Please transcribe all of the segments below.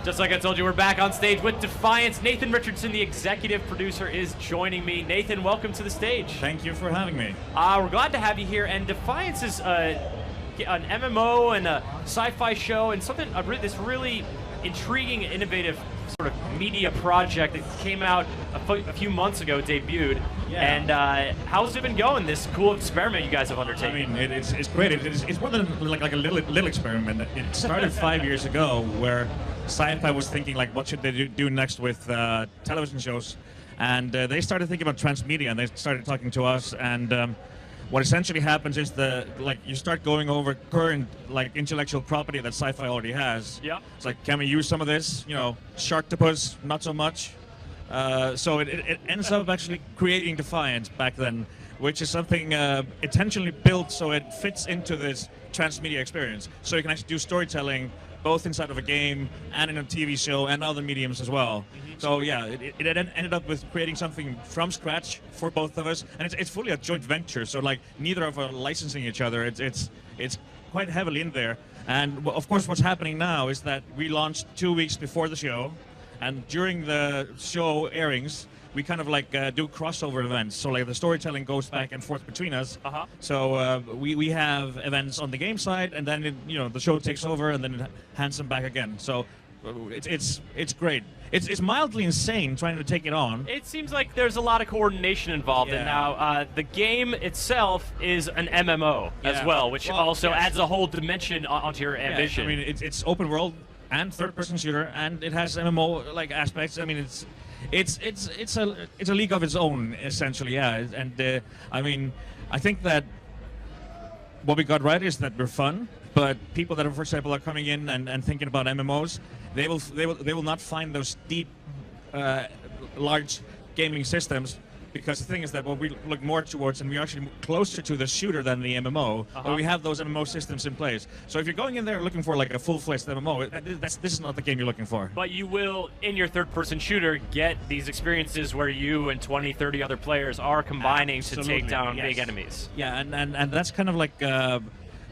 Just like I told you, we're back on stage with Defiance. Nathan Richardson, the executive producer, is joining me. Nathan, welcome to the stage. Thank you for having me. We're glad to have you here. And Defiance is an MMO and a sci-fi show and something, this really intriguing, innovative sort of media project that came out a few months ago, debuted. Yeah. And how's it been going, this cool experiment you guys have undertaken? I mean, it's great. It's more than like a little experiment. It started 5 years ago where sci-fi was thinking like, what should they do next with television shows? And they started thinking about transmedia, and they started talking to us. And what essentially happens is you start going over current intellectual property that sci-fi already has. Yeah. It's like, can we use some of this? You know, Sharktopus, not so much. So it ends up actually creating Defiance back then, which is something intentionally built so it fits into this transmedia experience. So you can actually do storytelling both inside of a game and in a TV show and other mediums as well. Mm-hmm. So yeah, it ended up with creating something from scratch for both of us, and it's fully a joint venture. So like neither of us are licensing each other. It's quite heavily in there. And of course, what's happening now is that we launched 2 weeks before the show, and during the show airings, we kind of do crossover events. So like the storytelling goes back and forth between us. Uh-huh. So we have events on the game side, and then the show takes over, and then it hands them back again. So it's great. It's mildly insane trying to take it on. It seems like there's a lot of coordination involved. Yeah. And now the game itself is an MMO as well, which also adds a whole dimension onto your ambition. I mean, it's open world and third-person shooter, and it has MMO aspects. I mean, it's a league of its own, essentially, yeah. And I mean, I think that what we got right is that we're fun, but people that, for example, are coming in and thinking about MMOs, they will not find those deep, large gaming systems, because the thing is that what we look more towards, and we're actually closer to the shooter than the MMO, but we have those MMO systems in place. So if you're going in there looking for like a full-fledged MMO, this is not the game you're looking for. But you will, in your third-person shooter, get these experiences where you and 20, 30 other players are combining to take down big enemies. Yeah, and that's kind of like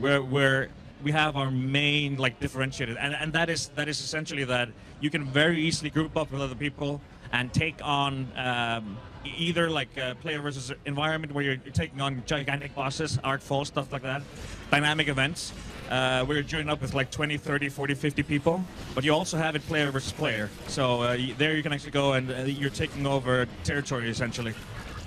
where we have our main differentiated, and that is essentially that you can very easily group up with other people and take on either player versus environment, where you're taking on gigantic bosses, artful stuff like that, dynamic events where you're joining up with 20, 30, 40, 50 people, but you also have it player versus player. So there you can actually go and you're taking over territory essentially.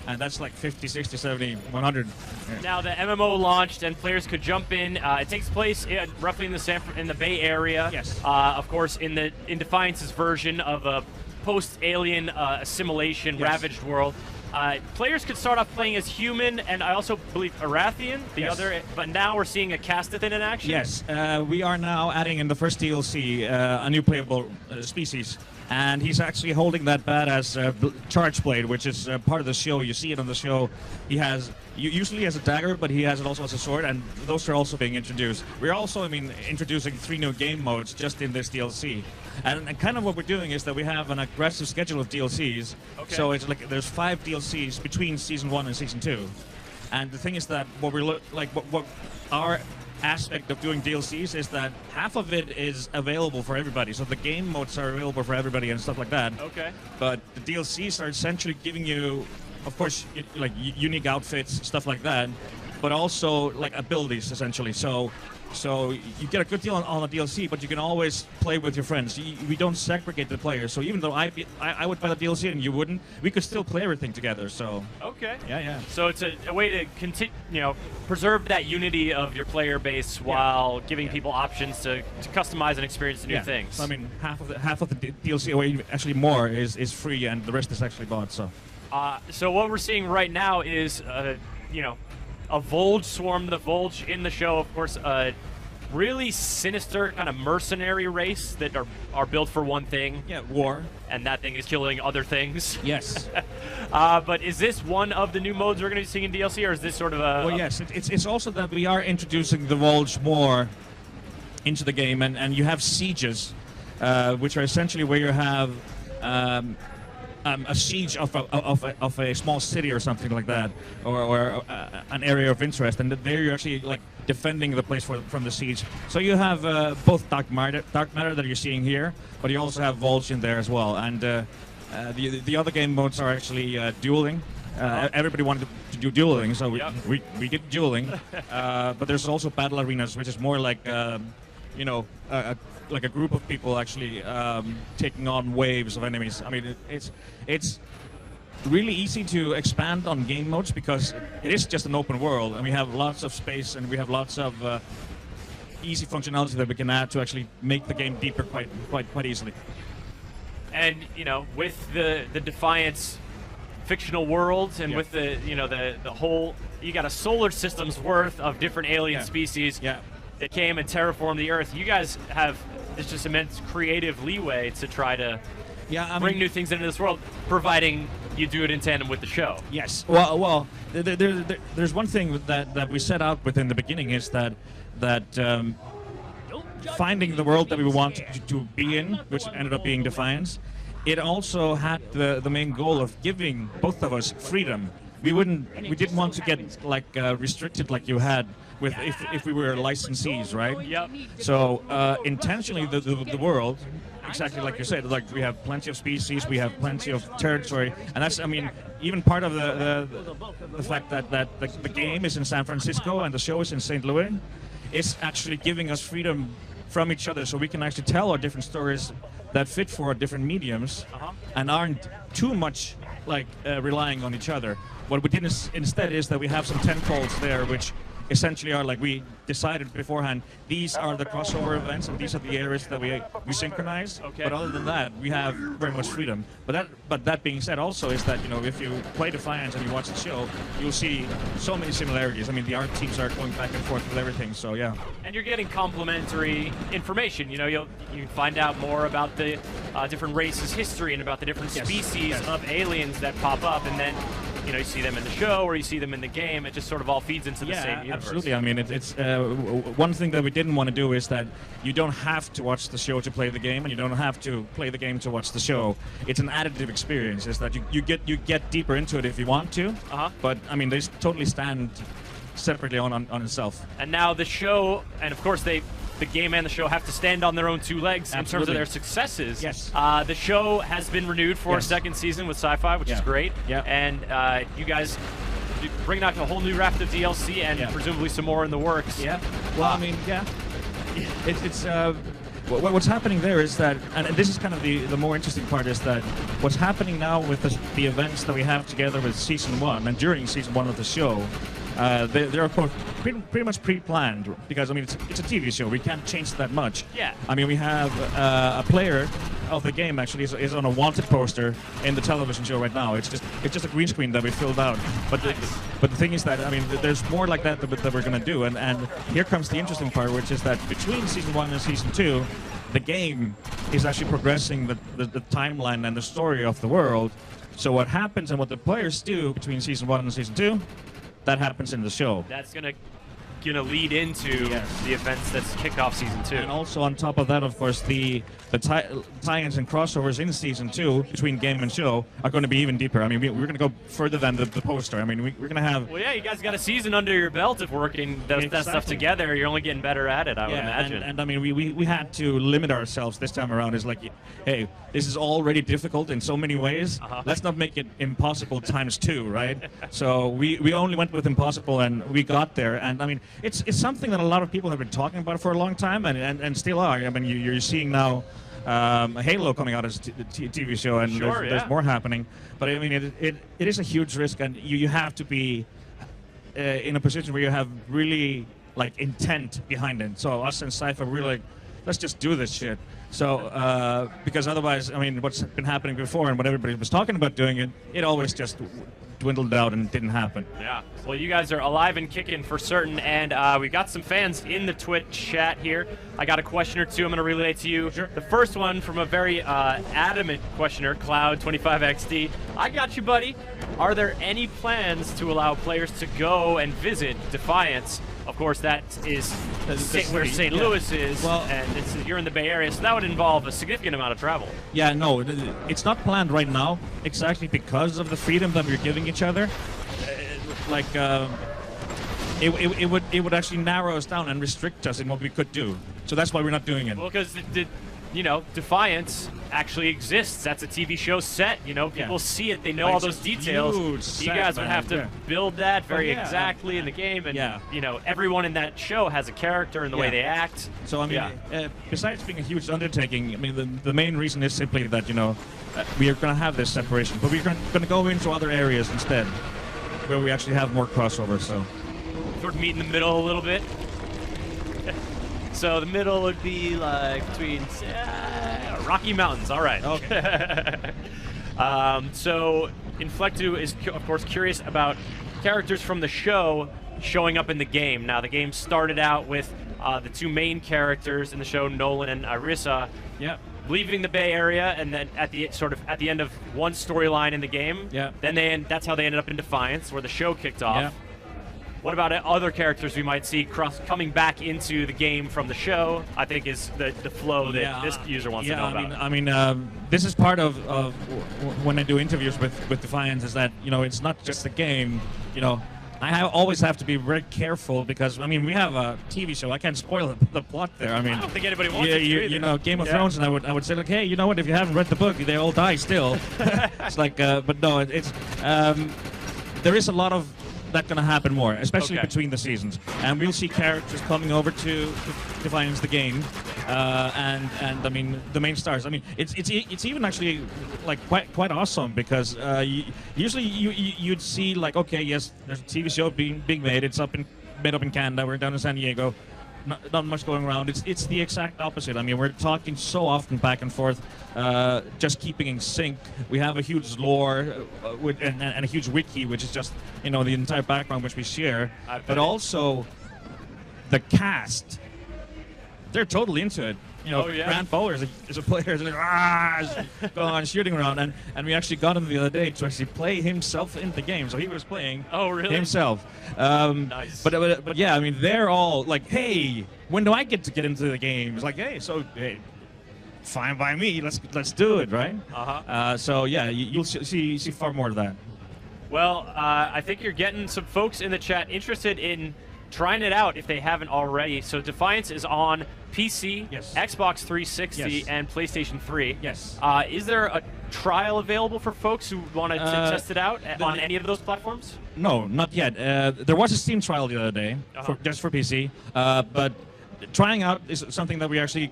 And that's 50, 60, 70, 100. Yeah. Now the MMO launched and players could jump in. It takes place roughly in the Bay Area. Yes. Of course, in Defiance's version of a post-alien assimilation ravaged world. Players could start off playing as human, and I also believe Arathian, but now we're seeing a Castathan in action. Yes, we are now adding in the first DLC a new playable species. And he's actually holding that badass charge blade, which is part of the show. You see it on the show. Usually has a dagger, but he has it also as a sword, and those are also being introduced. We're also, introducing 3 new game modes just in this DLC. And kind of what we're doing is that we have an aggressive schedule of DLCs. Okay. So it's there's 5 DLCs between Season 1 and Season 2. And the thing is that what our aspect of doing DLCs is that half of it is available for everybody. So the game modes are available for everybody and stuff like that. Okay. But the DLCs are essentially giving you, of course, unique outfits, stuff like that, but also abilities essentially. So you get a good deal on a DLC, but you can always play with your friends. We don't segregate the players. So even though I would buy the DLC and you wouldn't, we could still play everything together. So okay. Yeah. So it's a way to continue, preserve that unity of your player base while giving people options to customize and experience new things. So, half of the DLC, or actually more, is free, and the rest is actually bought. So what we're seeing right now is a Volge swarm. The Volge in the show, of course, really sinister kind of mercenary race that are built for one thing. Yeah, war. And that thing is killing other things. Yes. But is this one of the new modes we're going to be seeing in DLC, or is this sort of a... Well, yes. It's also that we are introducing the Volge more into the game, and you have sieges, which are essentially where you have a siege of a small city or something like that, or an area of interest, and there you're actually like defending the place from the siege. So you have both dark matter that you're seeing here, but you also have Volge in there as well. And the other game modes are actually dueling. Everybody wanted to do dueling, so we did dueling. But there's also battle arenas, which is more like you know, like a group of people actually taking on waves of enemies. I mean, it's really easy to expand on game modes because it is just an open world, and we have lots of space, and we have lots of easy functionality that we can add to actually make the game deeper quite easily. And you know, with the Defiance fictional worlds, and with the the whole, you got a solar system's worth of different alien species that came and terraformed the Earth. You guys have this just immense creative leeway to try to bring new things into this world, providing you do it in tandem with the show. Yes. Well, there's one thing that we set out with in the beginning is that finding the world that we want to be in, which ended up being Defiance. It also had the main goal of giving both of us freedom. We didn't want to get like restricted like you had with if we were licensees, right? Yep. So intentionally, the world, exactly like you said, like we have plenty of species, we have plenty of territory, and that's, I mean, even part of the fact that the game is in San Francisco and the show is in St. Louis, is actually giving us freedom from each other, so we can actually tell our different stories that fit for our different mediums and aren't too much like relying on each other. What we did instead is that we have some tentpoles there, which essentially are like we decided beforehand. These are the crossover events, and these are the areas that we synchronize. Okay. But other than that, we have very much freedom. But that being said, also is that, you know, if you play Defiance and you watch the show, you'll see so many similarities. I mean, the art teams are going back and forth with everything. So yeah. And you're getting complementary information. You know, you find out more about the different races' history and about the different species of aliens that pop up, and then, you know, you see them in the show or you see them in the game. It just sort of all feeds into the same universe. Absolutely. I mean, it's one thing that we didn't want to do is that you don't have to watch the show to play the game, and you don't have to play the game to watch the show. It's an additive experience. It's that you get deeper into it if you want to. But I mean, they totally stand separately on itself. And now the show, and of course the game and the show have to stand on their own two legs in terms of their successes. Yes. The show has been renewed for a second season with Sci-Fi, which is great. Yeah. And you guys bringing out a whole new raft of DLC and presumably some more in the works. Yeah. Well, I mean, it's what's happening there is that, and this is kind of the more interesting part, is that what's happening now with the events that we have together with Season 1 and during Season 1 of the show, they're of course pretty much pre-planned, because I mean it's a TV show. We can't change that much. Yeah. I mean, we have a player of the game actually is on a wanted poster in the television show right now. It's just a green screen that we filled out. But the thing is that, I mean, there's more like that we're gonna do, and here comes the interesting part, which is that between Season 1 and Season 2, the game is actually progressing the timeline and the story of the world. So what happens and what the players do between Season 1 and Season 2, that happens in the show. That's gonna lead into the events that's kick off Season 2. And also on top of that, of course, the tie-ins and crossovers in Season 2 between game and show are going to be even deeper. I mean, we're going to go further than the poster. I mean, we're going to have... Well, yeah, you guys got a season under your belt of working that stuff together. You're only getting better at it, I would imagine. And I mean, we had to limit ourselves this time around. It's like, hey, this is already difficult in so many ways. Let's not make it impossible times 2, right? So we only went with impossible, and we got there. And I mean, it's something that a lot of people have been talking about for a long time, and still are. I mean, you're seeing now Halo coming out as a TV show, and there's more happening. But I mean, it is a huge risk, and you have to be in a position where you have really like intent behind it. So us and Sci-Fi were like, let's just do this shit. So because otherwise, I mean, what's been happening before and what everybody was talking about doing, it always just dwindled out and didn't happen. Yeah. Well, you guys are alive and kicking for certain, and we've got some fans in the Twitch chat here. I got a question or two I'm going to relay to you. Sure. The first one from a very adamant questioner, Cloud25XD. I got you, buddy. Are there any plans to allow players to go and visit Defiance of course, that is The where city, St. yeah. Louis is, Well- and you're in the Bay Area, so that would involve a significant amount of travel. Yeah, no, it's not planned right now, exactly because of the freedom that we're giving each other. It would actually narrow us down and restrict us in what we could do. So that's why we're not doing it. Well, because Defiance actually exists. That's a TV show set. People see it. They know Like, all it's those a details. huge You set, guys would man, have to yeah. build that very Oh, yeah. exactly in the game, and Yeah. everyone in that show has a character in the way Yeah. they act. So I mean, Yeah. besides being a huge undertaking, I mean, the main reason is simply that we are going to have this separation, but we're going to go into other areas instead, where we actually have more crossover. So Sort of meet in the middle a little bit. So the middle would be like between Rocky Mountains. All right. Okay. So Inflectu is, of course, curious about characters from the show showing up in the game. Now, the game started out with the two main characters in the show, Nolan and Arisa, yeah, leaving the Bay Area, and then at the end of one storyline in the game, Yeah. then that's how they ended up in Defiance, where the show kicked off. Yeah. What about other characters we might see coming back into the game from the show? I think is the flow that this user wants to know about. I mean, this is part of when I do interviews with Defiance, is that it's not just a game. Always have to be very careful because we have a TV show. I can't spoil the plot there. I don't think anybody wants it to either. Game of Thrones, and I would say like, hey, you know what? If you haven't read the book, they all die still. It's like, but no, it's there is a lot of that going to happen more, especially between the seasons, and we'll see characters coming over to Defiance the game, and I mean the main stars. I mean it's even actually like quite awesome because usually you'd see like, okay, yes, there's a TV show being made. It's made up in Canada. We're down in San Diego. Not much going around. It's the exact opposite. I mean, we're talking so often back and forth, just keeping in sync. We have a huge lore and a huge wiki, which is just the entire background which we share. But also the cast, they're totally into it. Grant Bowler is a player, is like, going on shooting around, and we actually got him the other day to actually play himself in the game, so he was playing himself. Nice. But yeah, I mean, they're all like, hey, when do I get into the game? It's like, hey, fine by me, let's do it, right? So yeah, you'll see far more of that. Well, I think you're getting some folks in the chat interested in trying it out if they haven't already. So Defiance is on PC, Yes. Xbox 360, Yes. and PlayStation 3. Yes. Is there a trial available for folks who want to test it out on any of those platforms? No, not yet. There was a Steam trial the other day, just for PC. But trying out is something that we actually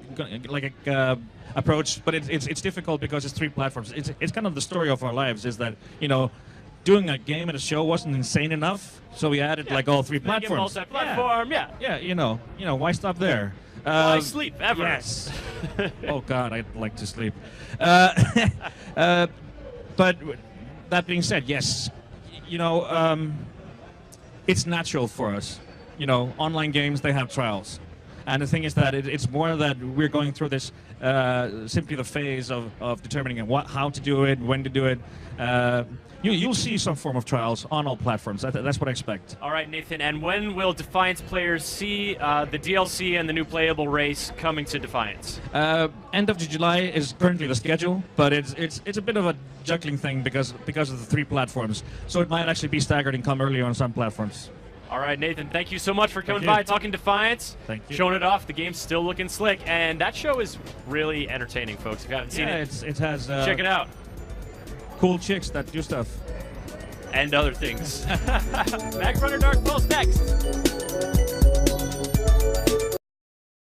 approach. But it's difficult because it's 3 platforms. It's kind of the story of our lives. Is that doing a game and a show wasn't insane enough, so we added like all 3 platforms. Multi-platform, Yeah, why stop there? Why sleep ever? Yes. Oh God, I'd like to sleep. But that being said, yes, it's natural for us. Online games, they have trials. And the thing is that it's more that we're going through this simply the phase of determining how to do it, when to do it. You'll see some form of trials on all platforms. That's what I expect. All right, Nathan. And when will Defiance players see the DLC and the new playable race coming to Defiance? End of July is currently the schedule, but it's a bit of a juggling thing because of the 3 platforms. So it might actually be staggered and come earlier on some platforms. All right, Nathan, thank you so much for coming you. by, talking Defiance. Thank you. Showing it off. The game's still looking slick, and that show is really entertaining, folks. If you haven't seen it has check it out. Cool chicks that do stuff. And other things. Max Runner Dark Pulse next.